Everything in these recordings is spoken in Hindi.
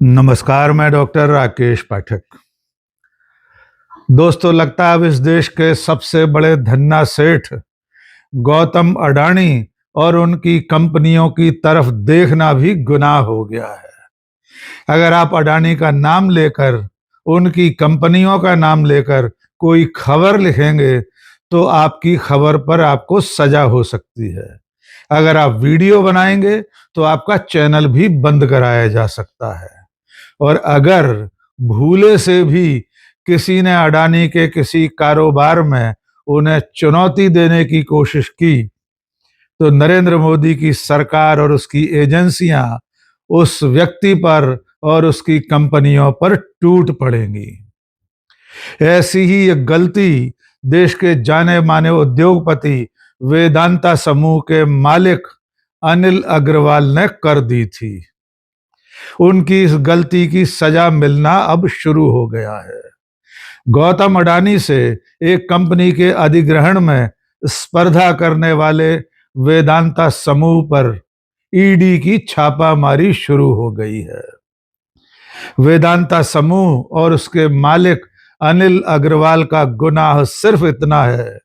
नमस्कार, मैं डॉक्टर राकेश पाठक। दोस्तों, लगता है अब इस देश के सबसे बड़े धन्ना सेठ गौतम अडानी और उनकी कंपनियों की तरफ देखना भी गुनाह हो गया है। अगर आप अडानी का नाम लेकर, उनकी कंपनियों का नाम लेकर कोई खबर लिखेंगे तो आपकी खबर पर आपको सजा हो सकती है। अगर आप वीडियो बनाएंगे तो आपका चैनल भी बंद कराया जा सकता है। और अगर भूले से भी किसी ने अडानी के किसी कारोबार में उन्हें चुनौती देने की कोशिश की तो नरेंद्र मोदी की सरकार और उसकी एजेंसियां उस व्यक्ति पर और उसकी कंपनियों पर टूट पड़ेंगी। ऐसी ही एक गलती देश के जाने माने उद्योगपति वेदांता समूह के मालिक अनिल अग्रवाल ने कर दी थी। उनकी इस गलती की सजा मिलना अब शुरू हो गया है। गौतम अडानी से एक कंपनी के अधिग्रहण में स्पर्धा करने वाले वेदांता समूह पर ईडी की छापामारी शुरू हो गई है। वेदांता समूह और उसके मालिक अनिल अग्रवाल का गुनाह सिर्फ इतना है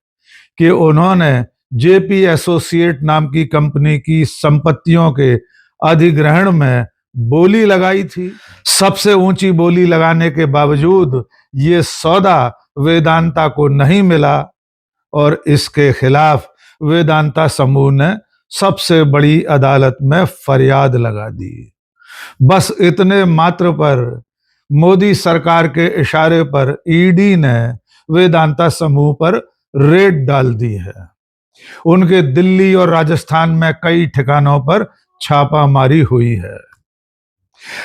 कि उन्होंने जेपी एसोसिएट नाम की कंपनी की संपत्तियों के अधिग्रहण में बोली लगाई थी। सबसे ऊंची बोली लगाने के बावजूद ये सौदा वेदांता को नहीं मिला और इसके खिलाफ वेदांता समूह ने सबसे बड़ी अदालत में फरियाद लगा दी। बस इतने मात्र पर मोदी सरकार के इशारे पर ईडी ने वेदांता समूह पर रेड डाल दी है। उनके दिल्ली और राजस्थान में कई ठिकानों पर छापामारी हुई है।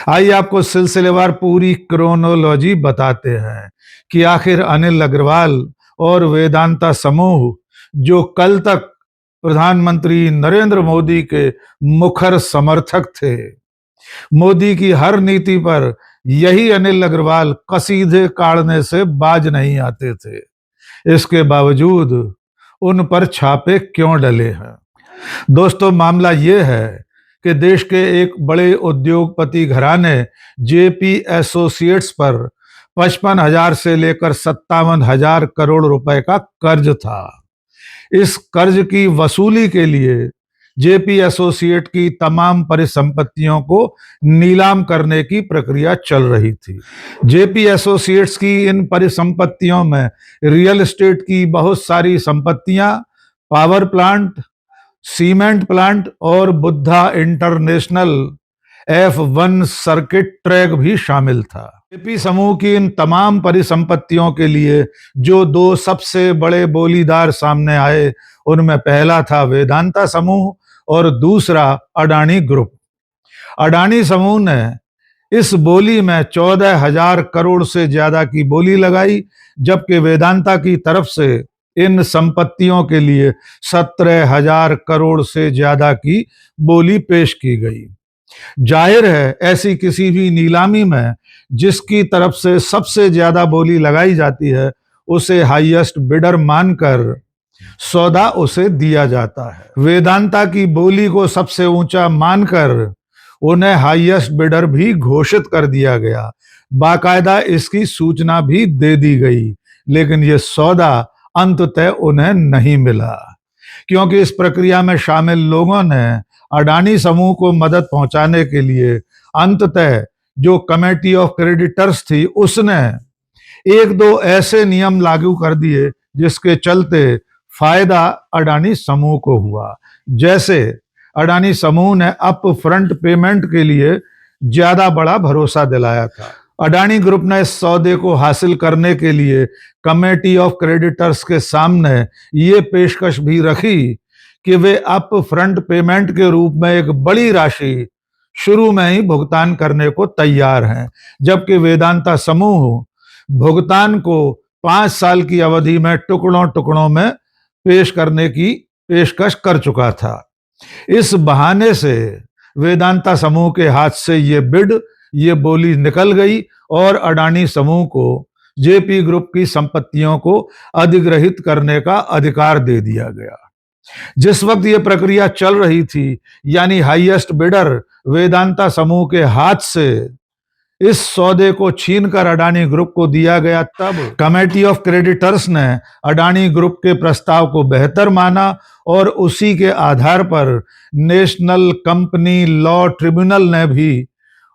आइए आपको सिलसिलेवार पूरी क्रोनोलॉजी बताते हैं कि आखिर अनिल अग्रवाल और वेदांता समूह, जो कल तक प्रधानमंत्री नरेंद्र मोदी के मुखर समर्थक थे, मोदी की हर नीति पर यही अनिल अग्रवाल कसीदे काढ़ने से बाज नहीं आते थे, इसके बावजूद उन पर छापे क्यों डले हैं? दोस्तों, मामला ये है कि देश के एक बड़े उद्योगपति घराने जेपी एसोसिएट्स पर 55,000 से लेकर 57,000 करोड़ रुपए का कर्ज था। इस कर्ज की वसूली के लिए जेपी एसोसिएट की तमाम परिसंपत्तियों को नीलाम करने की प्रक्रिया चल रही थी। जेपी एसोसिएट्स की इन परिसंपत्तियों में रियल एस्टेट की बहुत सारी संपत्तियां, पावर प्लांट, सीमेंट प्लांट और Buddha international F1 circuit track भी शामिल था। जेपी समूह की इन तमाम परिसंपत्तियों के लिए जो दो सबसे बड़े बोलीदार सामने आए, उनमें पहला था वेदांता समूह और दूसरा अडानी ग्रुप। अडानी समूह ने इस बोली में 14,000 करोड़ से ज्यादा की बोली लगाई, जबकि वेदांता की तरफ से इन संपत्तियों के लिए 17,000 करोड़ से ज्यादा की बोली पेश की गई। जाहिर है, ऐसी किसी भी नीलामी में जिसकी तरफ से सबसे ज्यादा बोली लगाई जाती है, उसे हाईएस्ट बिडर मानकर सौदा उसे दिया जाता है। वेदांता की बोली को सबसे ऊंचा मानकर उन्हें हाईएस्ट बिडर भी घोषित कर दिया गया। बाकायदा इसकी सूचना भी दे दी गई, लेकिन यह सौदा अंततः उन्हें नहीं मिला, क्योंकि इस प्रक्रिया में शामिल लोगों ने अडानी समूह को मदद पहुंचाने के लिए अंततः जो कमेटी ऑफ क्रेडिटर्स थी, उसने एक दो ऐसे नियम लागू कर दिए जिसके चलते फायदा अडानी समूह को हुआ। जैसे अडानी समूह ने अप फ्रंट पेमेंट के लिए ज्यादा बड़ा भरोसा दिलाया था। अडानी ग्रुप ने इस सौदे को हासिल करने के लिए कमेटी ऑफ क्रेडिटर्स के सामने ये पेशकश भी रखी कि वे अप फ्रंट पेमेंट के रूप में एक बड़ी राशि शुरू में ही भुगतान करने को तैयार हैं, जबकि वेदांता समूह भुगतान को 5 साल की अवधि में टुकड़ों टुकड़ों में पेश करने की पेशकश कर चुका था। इस बहाने से वेदांता समूह के हाथ से ये बोली निकल गई और अडानी समूह को जेपी ग्रुप की संपत्तियों को अधिग्रहित करने का अधिकार दे दिया गया। जिस वक्त ये प्रक्रिया चल रही थी, यानी हाईएस्ट बिडर वेदांता समूह के हाथ से इस सौदे को छीनकर अडानी ग्रुप को दिया गया, तब कमेटी ऑफ क्रेडिटर्स ने अडानी ग्रुप के प्रस्ताव को बेहतर माना और उसी के आधार पर नेशनल कंपनी लॉ ट्रिब्यूनल ने भी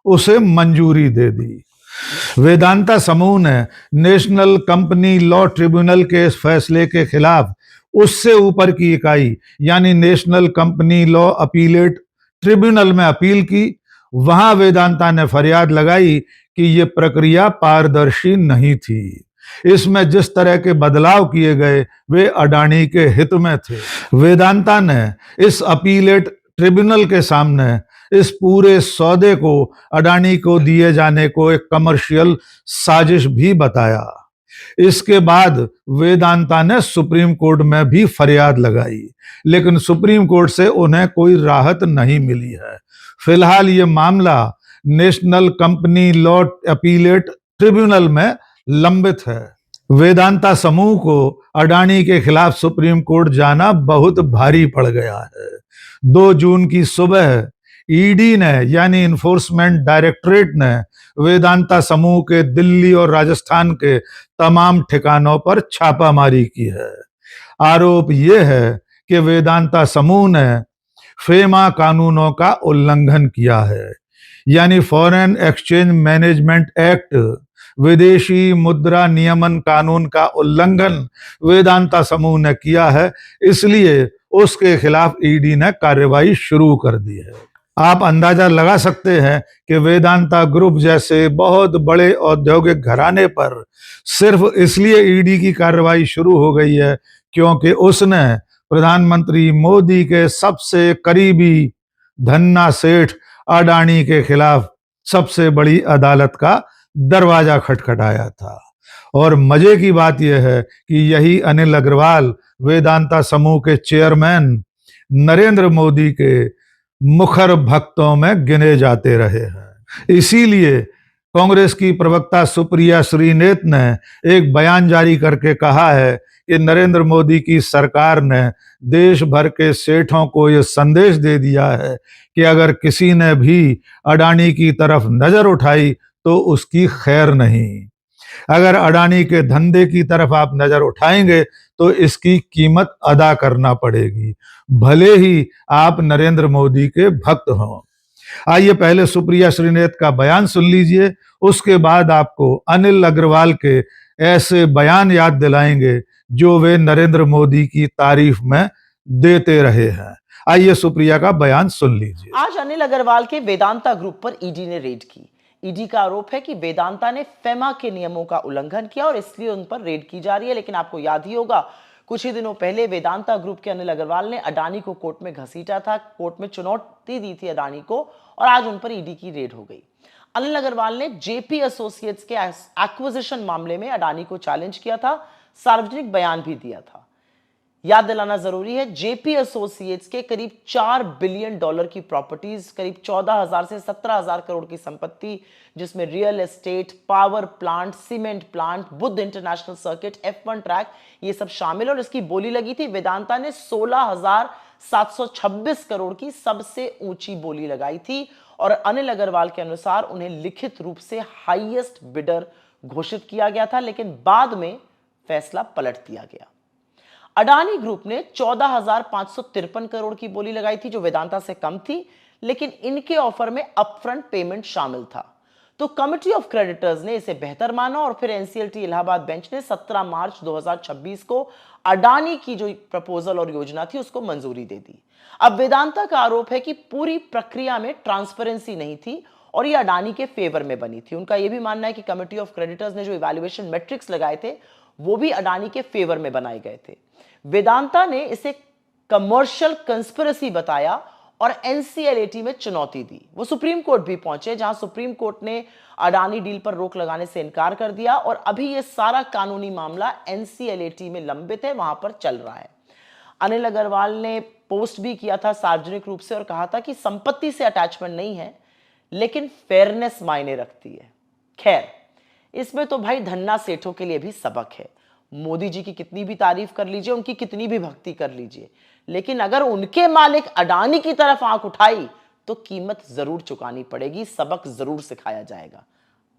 उसे मंजूरी दे दी। वेदांता समूह ने नेशनल कंपनी लॉ ट्रिब्यूनल के इस फैसले के खिलाफ उससे ऊपर की इकाई यानी national company law appellate tribunal में अपील की। वहां वेदांता ने फरियाद लगाई कि ये प्रक्रिया पारदर्शी नहीं थी। इसमें जिस तरह के बदलाव किए गए वे अडानी के हित में थे। वेदांता ने इस अपीलेट ट्रिब्यूनल के सामने इस पूरे सौदे को अडानी को दिए जाने को एक कमर्शियल साजिश भी बताया। इसके बाद वेदांता ने सुप्रीम कोर्ट में भी फरियाद लगाई, लेकिन सुप्रीम कोर्ट से उन्हें कोई राहत नहीं मिली है। फिलहाल ये मामला national company law appellate tribunal में लंबित है। वेदांता समूह को अडानी के खिलाफ सुप्रीम कोर्ट जाना बहुत भारी पड़ गया है। 2 जून की सुबह ईडी ने यानी इन्फोर्समेंट डायरेक्टरेट ने वेदांता समूह के दिल्ली और राजस्थान के तमाम ठिकानों पर छापामारी की है। आरोप यह है कि वेदांता समूह ने फेमा कानूनों का उल्लंघन किया है, यानी फॉरेन एक्सचेंज मैनेजमेंट एक्ट, विदेशी मुद्रा नियमन कानून का उल्लंघन वेदांता समूह ने किया है। इसलिए उसके खिलाफ ईडी ने कार्रवाई शुरू कर दी है। आप अंदाजा लगा सकते हैं कि वेदांता ग्रुप जैसे बहुत बड़े औद्योगिक घराने पर सिर्फ इसलिए ईडी की कार्रवाई शुरू हो गई है क्योंकि उसने प्रधानमंत्री मोदी के सबसे करीबी धन्ना सेठ अडानी के खिलाफ सबसे बड़ी अदालत का दरवाजा खटखटाया था। और मजे की बात यह है कि यही अनिल अग्रवाल वेदांता समूह के चेयरमैन नरेंद्र मोदी के मुखर भक्तों में गिने जाते रहे हैं। इसीलिए कांग्रेस की प्रवक्ता सुप्रिया श्रीनेत ने एक बयान जारी करके कहा है कि नरेंद्र मोदी की सरकार ने देश भर के सेठों को यह संदेश दे दिया है कि अगर किसी ने भी अडानी की तरफ नजर उठाई तो उसकी खैर नहीं। अगर अडानी के धंधे की तरफ आप नजर उठाएंगे तो इसकी कीमत अदा करना पड़ेगी, भले ही आप नरेंद्र मोदी के भक्त हों। आइए पहले सुप्रिया श्रीनेत का बयान सुन लीजिए, उसके बाद आपको अनिल अग्रवाल के ऐसे बयान याद दिलाएंगे जो वे नरेंद्र मोदी की तारीफ में देते रहे हैं। आइए सुप्रिया का बयान सुन लीजिए। आज अनिल अग्रवाल के वेदांता ग्रुप पर ईडी ने रेड की। ईडी का आरोप है कि वेदांता ने फेमा के नियमों का उल्लंघन किया और इसलिए उन पर रेड की जा रही है। लेकिन आपको याद ही होगा, कुछ ही दिनों पहले वेदांता ग्रुप के अनिल अग्रवाल ने अडानी को कोर्ट में घसीटा था, कोर्ट में चुनौती दी थी अडानी को, और आज उन पर ईडी की रेड हो गई। अनिल अग्रवाल ने जेपी एसोसिएट्स के एक्विजिशन मामले में अडानी को चैलेंज किया था, सार्वजनिक बयान भी दिया था। याद दिलाना जरूरी है, जेपी एसोसिएट्स के करीब $4 बिलियन की प्रॉपर्टीज, करीब 14,000 से 17,000 करोड़ की संपत्ति, जिसमें real estate, power plant, cement plant, Buddha international circuit, F1 track, ये सब शामिल। और इसकी बोली लगी थी, वेदांता ने 16,726 करोड़ की सबसे ऊंची बोली लगाई थी और अनिल अग्रवाल के अनुसार उन्हें लिखित रूप से हाईएस्ट बिडर घोषित किया गया था, लेकिन बाद में फैसला पलट दिया गया। अडानी ग्रुप ने 14,553 करोड़ की बोली लगाई थी, जो वेदांता से कम थी, लेकिन इनके ऑफर में अपफ्रंट पेमेंट शामिल था। तो कमेटी ऑफ क्रेडिटर्स ने इसे बेहतर माना और फिर एनसीएलटी इलाहाबाद बेंच ने 17 मार्च 2026 को अडानी की जो प्रपोजल और योजना थी उसको मंजूरी दे दी। अब वेदांता का आरोप है कि पूरी प्रक्रिया में ट्रांसपेरेंसी नहीं थी और ये अडानी के फेवर में बनी थी। उनका यह भी मानना है कि कमेटी ऑफ क्रेडिटर्स ने जो इवैल्यूएशन मैट्रिक्स लगाए थे वो भी अडानी के फेवर में बनाए गए थे। वेदांता ने इसे कमर्शियल कंस्पिरेसी बताया और एनसीएलटी में चुनौती दी। वो सुप्रीम कोर्ट भी पहुंचे, जहां सुप्रीम कोर्ट ने अडानी डील पर रोक लगाने से इनकार कर दिया और अभी ये सारा कानूनी मामला एनसीएलटी में लंबित है, वहां पर चल रहा है। अनिल अग्रवाल ने पोस्ट भी किया था सार्वजनिक रूप से और कहा था कि संपत्ति से अटैचमेंट नहीं है, लेकिन फेयरनेस मायने रखती है। खैर, इसमें तो भाई धन्ना सेठों के लिए भी सबक है। मोदी जी की कितनी भी तारीफ कर लीजिए, उनकी कितनी भी भक्ति कर लीजिए, लेकिन अगर उनके मालिक अडानी की तरफ आंख उठाई तो कीमत जरूर चुकानी पड़ेगी, सबक जरूर सिखाया जाएगा।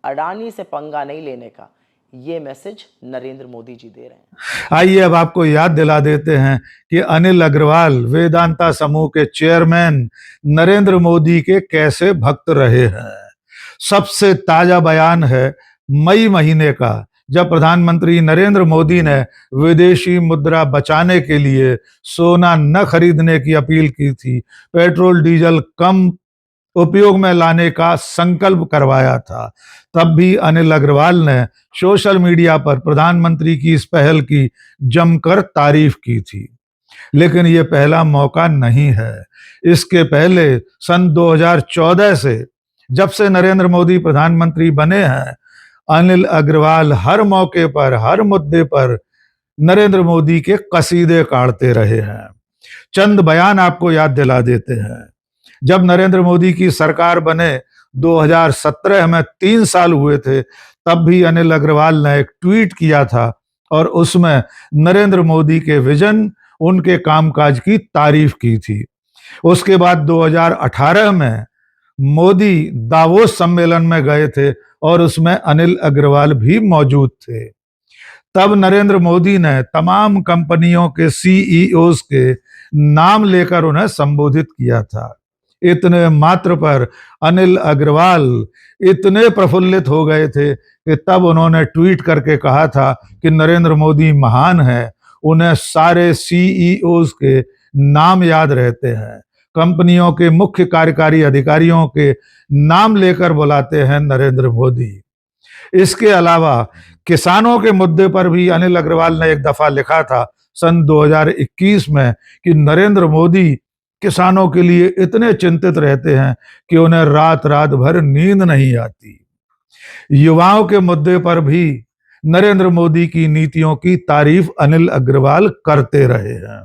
अडानी से पंगा नहीं लेने का ये मैसेज नरेंद्र मोदी जी दे रहे हैं। आइए अब आपको याद दिला देते हैं कि अनिल अग्रवाल वेदांता समूह के चेयरमैन नरेंद्र मोदी के कैसे भक्त रहे हैं। सबसे ताजा बयान है मई महीने का, जब प्रधानमंत्री नरेंद्र मोदी ने विदेशी मुद्रा बचाने के लिए सोना न खरीदने की अपील की थी, पेट्रोल डीजल कम उपयोग में लाने का संकल्प करवाया था, तब भी अनिल अग्रवाल ने सोशल मीडिया पर प्रधानमंत्री की इस पहल की जमकर तारीफ की थी। लेकिन ये पहला मौका नहीं है। इसके पहले सन 2014 से, जब से नरेंद्र मोदी प्रधानमंत्री बने हैं, अनिल अग्रवाल हर मौके पर, हर मुद्दे पर नरेंद्र मोदी के कसीदे काढ़ते रहे हैं। चंद बयान आपको याद दिला देते हैं। जब नरेंद्र मोदी की सरकार बने 2017 में 3 साल हुए थे, तब भी अनिल अग्रवाल ने एक ट्वीट किया था और उसमें नरेंद्र मोदी के विजन, उनके कामकाज की तारीफ की थी। उसके बाद 2018 में मोदी दावोस सम्मेलन में गए थे और उसमें अनिल अग्रवाल भी मौजूद थे। तब नरेंद्र मोदी ने तमाम कंपनियों के सीईओज के नाम लेकर उन्हें संबोधित किया था। इतने मात्र पर अनिल अग्रवाल इतने प्रफुल्लित हो गए थे कि तब उन्होंने ट्वीट करके कहा था कि नरेंद्र मोदी महान है, उन्हें सारे सीईओज के नाम याद रहते हैं, कंपनियों के मुख्य कार्यकारी अधिकारियों के नाम लेकर बुलाते हैं नरेंद्र मोदी। इसके अलावा किसानों के मुद्दे पर भी अनिल अग्रवाल ने एक दफा लिखा था सन 2021 में कि नरेंद्र मोदी किसानों के लिए इतने चिंतित रहते हैं कि उन्हें रात रात भर नींद नहीं आती। युवाओं के मुद्दे पर भी नरेंद्र मोदी की नीतियों की तारीफ अनिल अग्रवाल करते रहे हैं।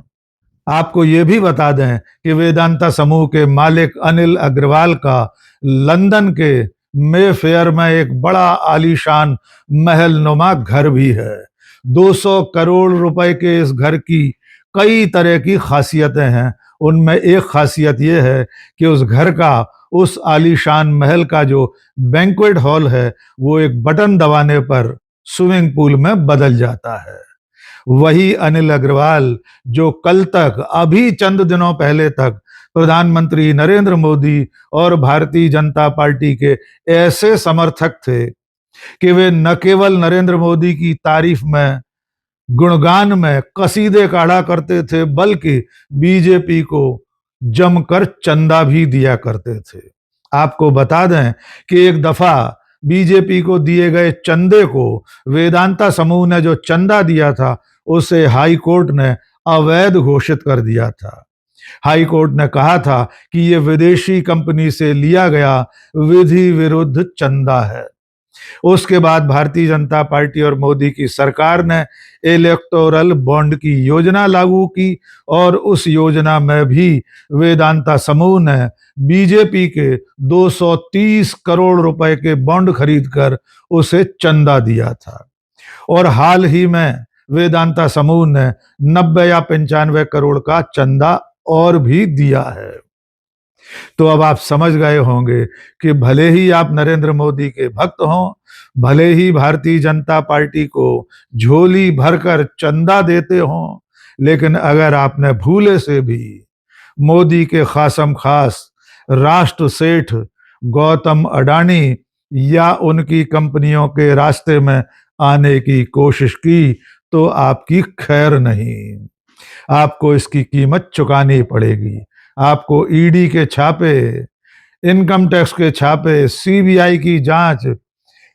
आपको ये भी बता दें कि वेदांता समूह के मालिक अनिल अग्रवाल का लंदन के मेफेयर में एक बड़ा आलीशान महलनुमा घर भी है। 200 करोड़ रुपए के इस घर की कई तरह की खासियतें हैं। उनमें एक खासियत यह है कि उस घर का, उस आलीशान महल का जो बैंक्वेट हॉल है, वो एक बटन दबाने पर स्विमिंग पूल में बदल जाता है। वही अनिल अग्रवाल जो कल तक, अभी चंद दिनों पहले तक प्रधानमंत्री नरेंद्र मोदी और भारतीय जनता पार्टी के ऐसे समर्थक थे कि वे न केवल नरेंद्र मोदी की तारीफ में, गुणगान में कसीदे काढ़ा करते थे, बल्कि बीजेपी को जमकर चंदा भी दिया करते थे। आपको बता दें कि एक दफा बीजेपी को दिए गए चंदे को, वेदांता समूह ने जो चंदा दिया था, उसे हाई कोर्ट ने अवैध घोषित कर दिया था। हाई कोर्ट ने कहा था कि यह विदेशी कंपनी से लिया गया विधि विरुद्ध चंदा है। उसके बाद भारतीय जनता पार्टी और मोदी की सरकार ने इलेक्टोरल बॉन्ड की योजना लागू की और उस योजना में भी वेदांता समूह ने बीजेपी के 230 करोड़ रुपए के बॉन्ड खरीदकर उसे चंदा दिया था। और हाल ही में वेदांता समूह ने 90 या 95 करोड़ का चंदा और भी दिया है। तो अब आप समझ गए होंगे कि भले ही आप नरेंद्र मोदी के भक्त हों, भले ही भारतीय जनता पार्टी को झोली भरकर चंदा देते हों, लेकिन अगर आपने भूले से भी मोदी के खासम खास राष्ट्र सेठ गौतम अडानी या उनकी कंपनियों के रास्ते में आने की कोशिश की, तो आपकी खैर नहीं। आपको इसकी कीमत चुकानी पड़ेगी। आपको ईडी के छापे, इनकम टैक्स के छापे, सीबीआई की जांच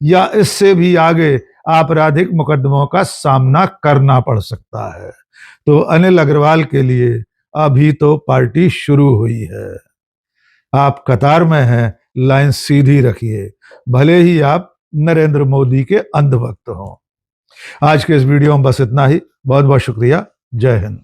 या इससे भी आगे आपराधिक मुकदमों का सामना करना पड़ सकता है। तो अनिल अग्रवाल के लिए अभी तो पार्टी शुरू हुई है। आप कतार में हैं, लाइन सीधी रखिए, भले ही आप नरेंद्र मोदी के अंधभक्त हों। आज के इस वीडियो में बस इतना ही। बहुत बहुत शुक्रिया। जय हिंद।